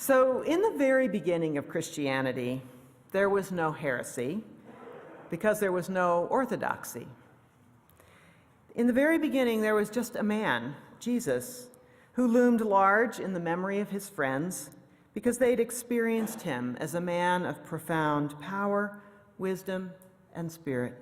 So, in the very beginning of Christianity, there was no heresy because there was no orthodoxy. In the very beginning, there was just a man, Jesus, who loomed large in the memory of his friends because they'd experienced him as a man of profound power, wisdom, and spirit.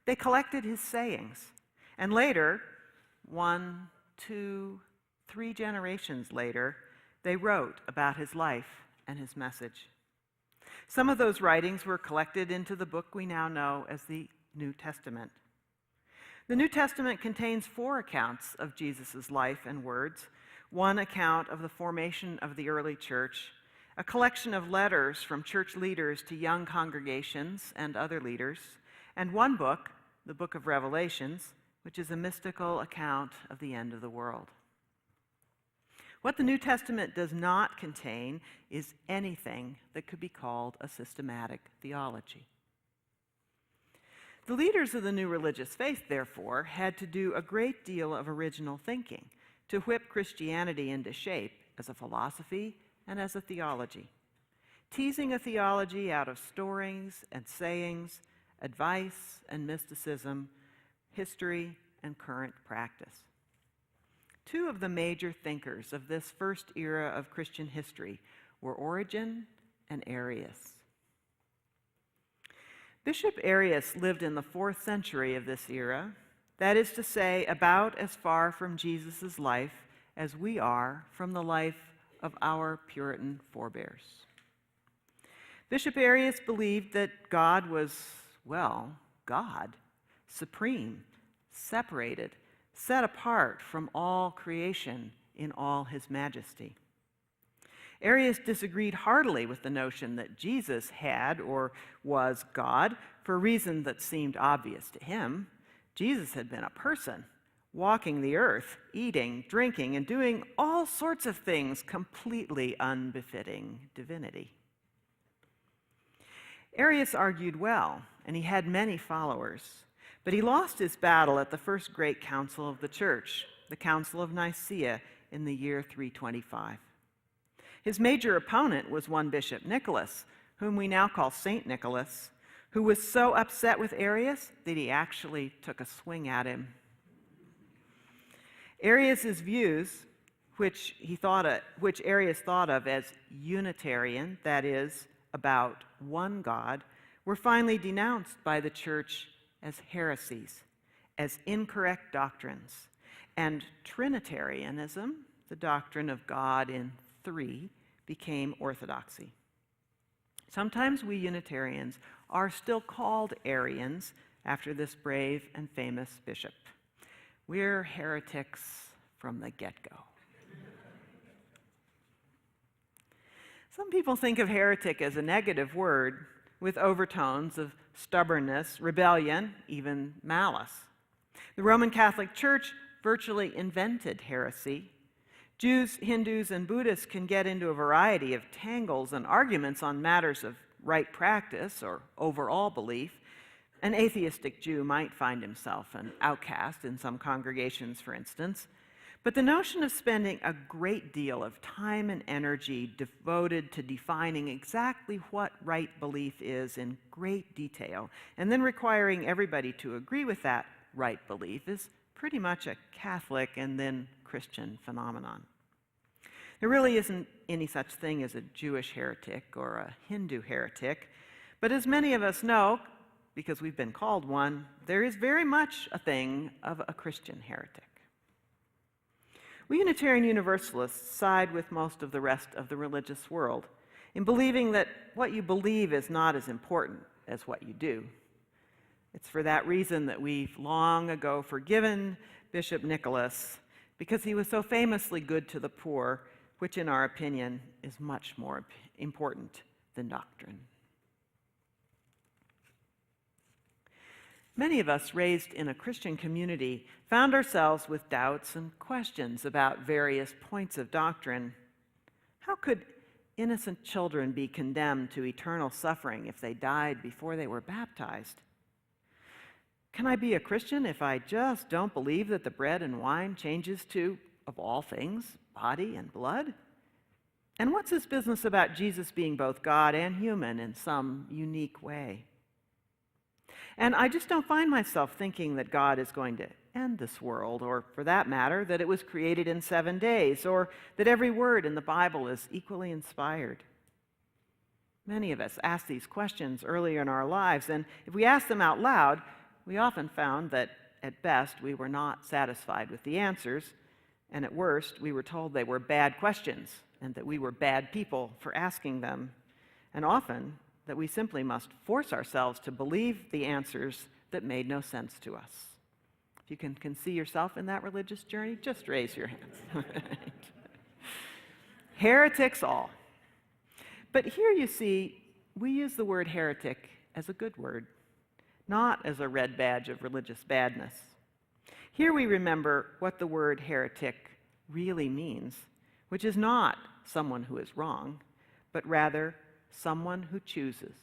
They collected his sayings, and later, 1, 2, 3 generations later, they wrote about his life and his message. Some of those writings were collected into the book we now know as the New Testament. The New Testament contains 4 accounts of Jesus' life and words, 1 account of the formation of the early church, a collection of letters from church leaders to young congregations and other leaders, and 1 book, the Book of Revelations, which is a mystical account of the end of the world. What the New Testament does not contain is anything that could be called a systematic theology. The leaders of the new religious faith, therefore, had to do a great deal of original thinking to whip Christianity into shape as a philosophy and as a theology, teasing a theology out of stories and sayings, advice and mysticism, history and current practice. 2 of the major thinkers of this first era of Christian history were Origen and Arius. Bishop Arius lived in the 4th century of this era, that is to say, about as far from Jesus' life as we are from the life of our Puritan forebears. Bishop Arius believed that God was, well, God, supreme, separated, set apart from all creation in all his majesty. Arius disagreed heartily with the notion that Jesus had or was God for a reason that seemed obvious to him. Jesus had been a person, walking the earth, eating, drinking, and doing all sorts of things completely unbefitting divinity. Arius argued well, and he had many followers, but he lost his battle at the first great council of the church, the Council of Nicaea, in the year 325. His major opponent was one Bishop Nicholas, whom we now call Saint Nicholas, who was so upset with Arius that he actually took a swing at him. Arius's views, which Arius thought of as Unitarian, that is, about one God, were finally denounced by the church as heresies, as incorrect doctrines, and Trinitarianism, the doctrine of God in 3, became orthodoxy. Sometimes we Unitarians are still called Arians after this brave and famous bishop. We're heretics from the get-go. Some people think of heretic as a negative word with overtones of stubbornness, rebellion, even malice. The Roman Catholic Church virtually invented heresy. Jews, Hindus, and Buddhists can get into a variety of tangles and arguments on matters of right practice or overall belief. An atheistic Jew might find himself an outcast in some congregations, for instance. But the notion of spending a great deal of time and energy devoted to defining exactly what right belief is in great detail, and then requiring everybody to agree with that right belief, is pretty much a Catholic and then Christian phenomenon. There really isn't any such thing as a Jewish heretic or a Hindu heretic, but as many of us know, because we've been called one, there is very much a thing of a Christian heretic. We Unitarian Universalists side with most of the rest of the religious world in believing that what you believe is not as important as what you do. It's for that reason that we've long ago forgiven Bishop Nicholas, because he was so famously good to the poor, which in our opinion is much more important than doctrine. Many of us raised in a Christian community found ourselves with doubts and questions about various points of doctrine. How could innocent children be condemned to eternal suffering if they died before they were baptized? Can I be a Christian if I just don't believe that the bread and wine changes to, of all things, body and blood? And what's this business about Jesus being both God and human in some unique way? And I just don't find myself thinking that God is going to end this world, or for that matter, that it was created in 7 days, or that every word in the Bible is equally inspired. Many of us ask these questions earlier in our lives, and if we ask them out loud, we often found that at best we were not satisfied with the answers, and at worst we were told they were bad questions and that we were bad people for asking them, and often that we simply must force ourselves to believe the answers that made no sense to us. If you can see yourself in that religious journey, just raise your hand. Heretics all. But here you see, we use the word heretic as a good word, not as a red badge of religious badness. Here we remember what the word heretic really means, which is not someone who is wrong, but rather someone who chooses.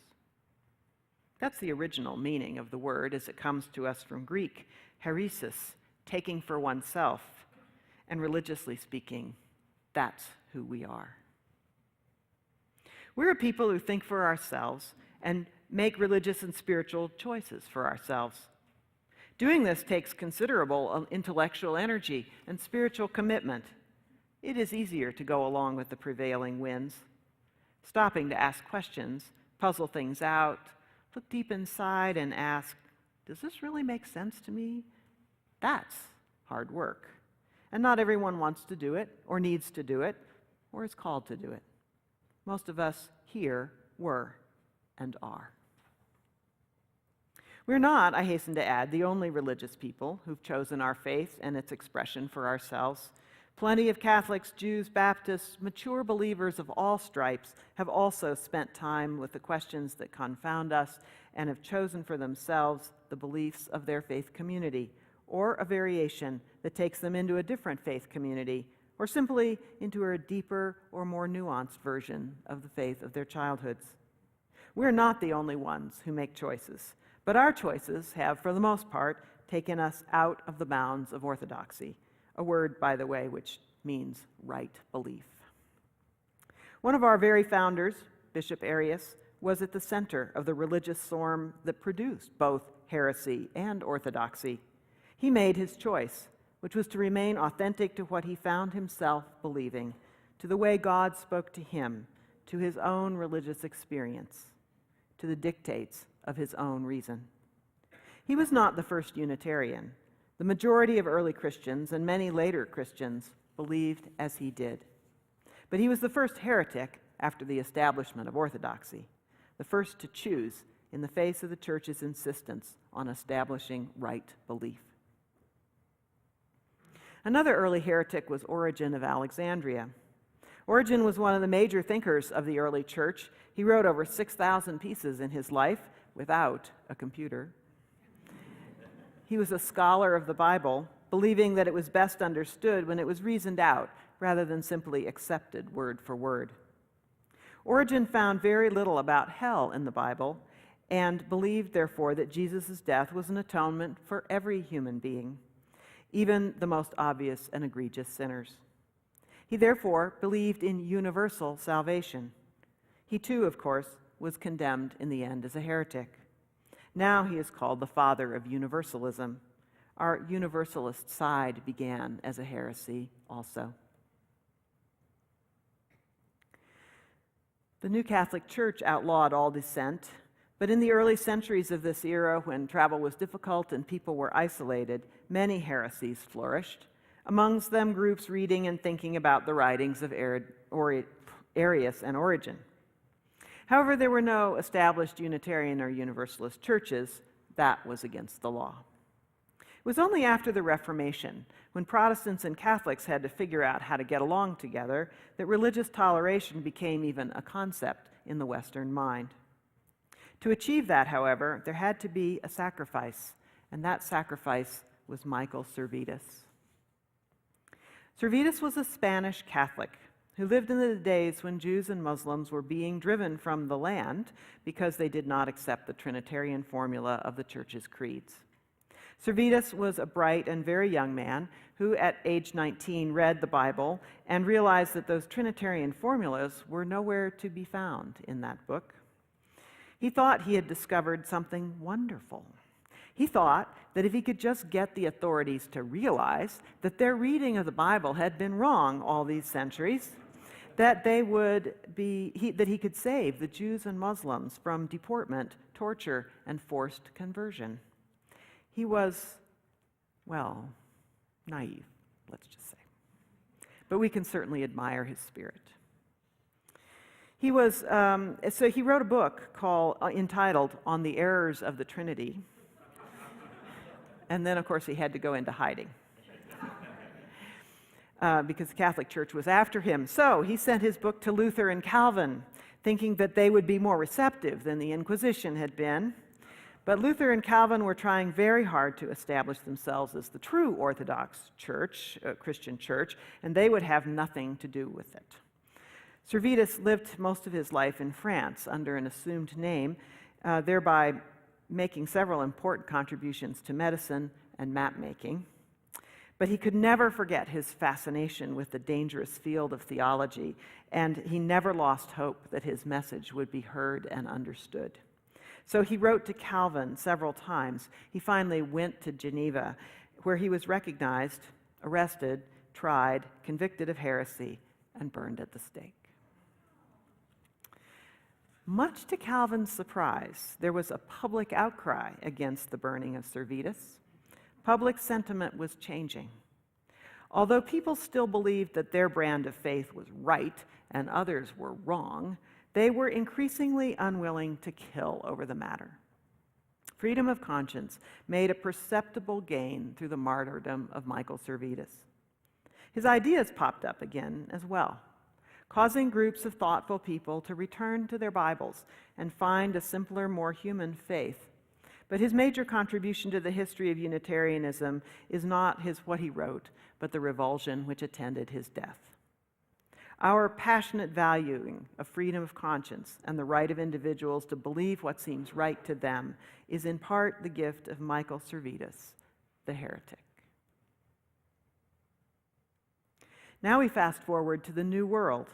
That's the original meaning of the word as it comes to us from Greek, heresis, taking for oneself, and religiously speaking, that's who we are. We're a people who think for ourselves and make religious and spiritual choices for ourselves. Doing this takes considerable intellectual energy and spiritual commitment. It is easier to go along with the prevailing winds. Stopping to ask questions, puzzle things out, look deep inside and ask, does this really make sense to me? That's hard work. And not everyone wants to do it, or needs to do it, or is called to do it. Most of us here were and are. We're not, I hasten to add, the only religious people who've chosen our faith and its expression for ourselves. Plenty of Catholics, Jews, Baptists, mature believers of all stripes have also spent time with the questions that confound us and have chosen for themselves the beliefs of their faith community, or a variation that takes them into a different faith community, or simply into a deeper or more nuanced version of the faith of their childhoods. We're not the only ones who make choices, but our choices have, for the most part, taken us out of the bounds of orthodoxy, a word, by the way, which means right belief. One of our very founders, Bishop Arius, was at the center of the religious storm that produced both heresy and orthodoxy. He made his choice, which was to remain authentic to what he found himself believing, to the way God spoke to him, to his own religious experience, to the dictates of his own reason. He was not the first Unitarian. The majority of early Christians and many later Christians believed as he did. But he was the first heretic after the establishment of orthodoxy, the first to choose in the face of the Church's insistence on establishing right belief. Another early heretic was Origen of Alexandria. Origen was one of the major thinkers of the early Church. He wrote over 6,000 pieces in his life without a computer. He was a scholar of the Bible, believing that it was best understood when it was reasoned out rather than simply accepted word for word. Origen found very little about hell in the Bible and believed, therefore, that Jesus' death was an atonement for every human being, even the most obvious and egregious sinners. He therefore believed in universal salvation. He too, of course, was condemned in the end as a heretic. Now he is called the father of universalism. Our universalist side began as a heresy also. The New Catholic Church outlawed all dissent, but in the early centuries of this era, when travel was difficult and people were isolated, many heresies flourished, amongst them groups reading and thinking about the writings of Arius and Origen. However, there were no established Unitarian or Universalist churches. That was against the law. It was only after the Reformation, when Protestants and Catholics had to figure out how to get along together, that religious toleration became even a concept in the Western mind. To achieve that, however, there had to be a sacrifice, and that sacrifice was Michael Servetus. Servetus was a Spanish Catholic who lived in the days when Jews and Muslims were being driven from the land because they did not accept the Trinitarian formula of the Church's creeds. Servetus was a bright and very young man who, at age 19, read the Bible and realized that those Trinitarian formulas were nowhere to be found in that book. He thought he had discovered something wonderful. He thought that if he could just get the authorities to realize that their reading of the Bible had been wrong all these centuries, that he could save the Jews and Muslims from deportment, torture, and forced conversion. He was, well, naive, let's just say. But we can certainly admire his spirit. He wrote a book entitled On the Errors of the Trinity. And then, of course, he had to go into hiding because the Catholic Church was after him. So he sent his book to Luther and Calvin, thinking that they would be more receptive than the Inquisition had been. But Luther and Calvin were trying very hard to establish themselves as the true Orthodox Church, Christian Church, and they would have nothing to do with it. Servetus lived most of his life in France under an assumed name, thereby making several important contributions to medicine and map making. But he could never forget his fascination with the dangerous field of theology, and he never lost hope that his message would be heard and understood. So he wrote to Calvin several times. He finally went to Geneva, where he was recognized, arrested, tried, convicted of heresy, and burned at the stake. Much to Calvin's surprise, there was a public outcry against the burning of Servetus. Public sentiment was changing. Although people still believed that their brand of faith was right and others were wrong, they were increasingly unwilling to kill over the matter. Freedom of conscience made a perceptible gain through the martyrdom of Michael Servetus. His ideas popped up again as well, causing groups of thoughtful people to return to their Bibles and find a simpler, more human faith. But his major contribution to the history of Unitarianism is not what he wrote, but the revulsion which attended his death. Our passionate valuing of freedom of conscience and the right of individuals to believe what seems right to them is in part the gift of Michael Servetus, the heretic. Now we fast forward to the New World,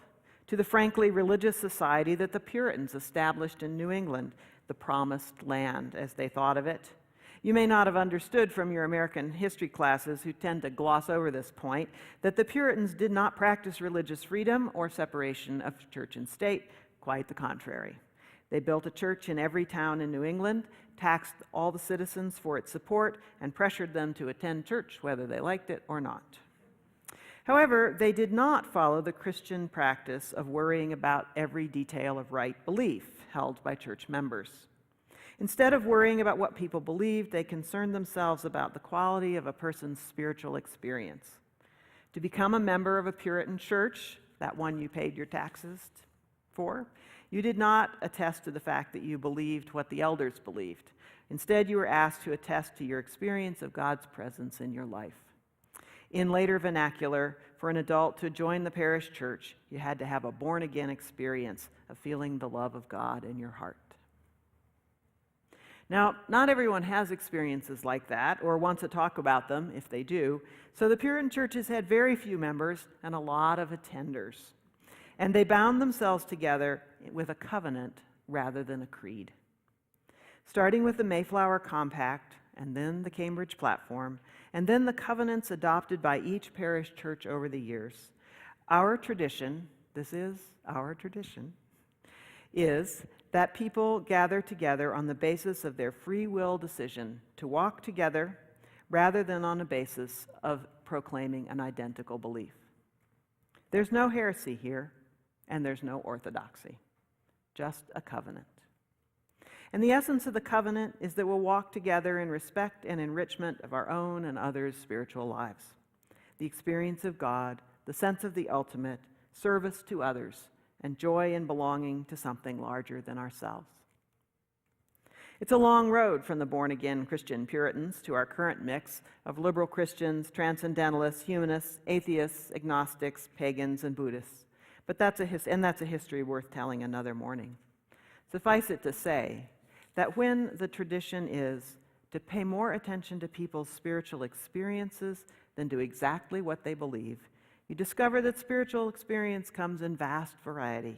to the frankly religious society that the Puritans established in New England, the promised land, as they thought of it. You may not have understood from your American history classes, who tend to gloss over this point, that the Puritans did not practice religious freedom or separation of church and state. Quite the contrary. They built a church in every town in New England, taxed all the citizens for its support, and pressured them to attend church whether they liked it or not. However, they did not follow the Christian practice of worrying about every detail of right belief held by church members. Instead of worrying about what people believed, they concerned themselves about the quality of a person's spiritual experience. To become a member of a Puritan church, that one you paid your taxes for, you did not attest to the fact that you believed what the elders believed. Instead, you were asked to attest to your experience of God's presence in your life. In later vernacular, for an adult to join the parish church, you had to have a born-again experience of feeling the love of God in your heart. Now, not everyone has experiences like that or wants to talk about them if they do, so the Puritan churches had very few members and a lot of attenders. And they bound themselves together with a covenant rather than a creed. Starting with the Mayflower Compact, and then the Cambridge Platform, and then the covenants adopted by each parish church over the years, our tradition, this is our tradition, is that people gather together on the basis of their free will decision to walk together rather than on a basis of proclaiming an identical belief. There's no heresy here, and there's no orthodoxy, just a covenant. And the essence of the covenant is that we'll walk together in respect and enrichment of our own and others' spiritual lives. The experience of God, the sense of the ultimate, service to others, and joy in belonging to something larger than ourselves. It's a long road from the born-again Christian Puritans to our current mix of liberal Christians, transcendentalists, humanists, atheists, agnostics, pagans, and Buddhists. But that's a history worth telling another morning. Suffice it to say that when the tradition is to pay more attention to people's spiritual experiences than to exactly what they believe, you discover that spiritual experience comes in vast variety.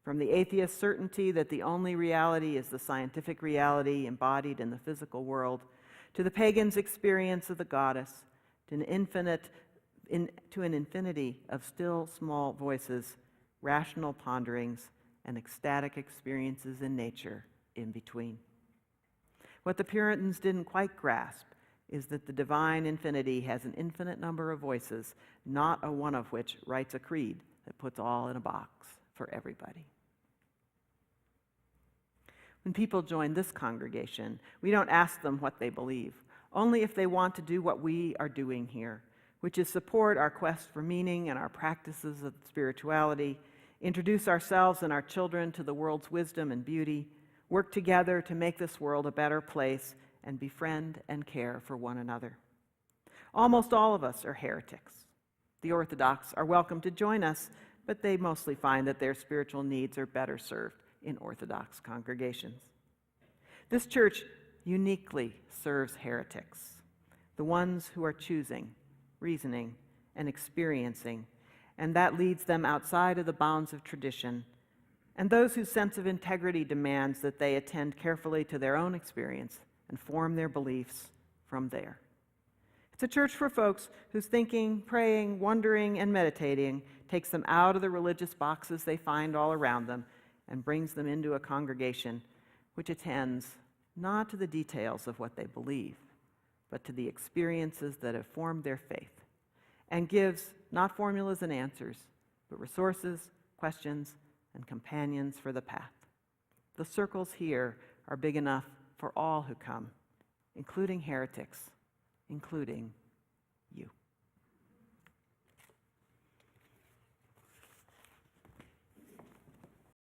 From the atheist's certainty that the only reality is the scientific reality embodied in the physical world, to the pagan's experience of the goddess, to an infinity of still small voices, rational ponderings, and ecstatic experiences in nature in between. What the Puritans didn't quite grasp is that the divine infinity has an infinite number of voices, not a one of which writes a creed that puts all in a box for everybody. When people join this congregation, we don't ask them what they believe, only if they want to do what we are doing here, which is support our quest for meaning and our practices of spirituality, introduce ourselves and our children to the world's wisdom and beauty, work together to make this world a better place, and befriend and care for one another. Almost all of us are heretics. The Orthodox are welcome to join us, but they mostly find that their spiritual needs are better served in Orthodox congregations. This church uniquely serves heretics, the ones who are choosing, reasoning, and experiencing, and that leads them outside of the bounds of tradition, and those whose sense of integrity demands that they attend carefully to their own experience and form their beliefs from there. It's a church for folks whose thinking, praying, wondering, and meditating takes them out of the religious boxes they find all around them and brings them into a congregation which attends not to the details of what they believe, but to the experiences that have formed their faith, and gives not formulas and answers, but resources, questions, and companions for the path. The circles here are big enough for all who come, including heretics, including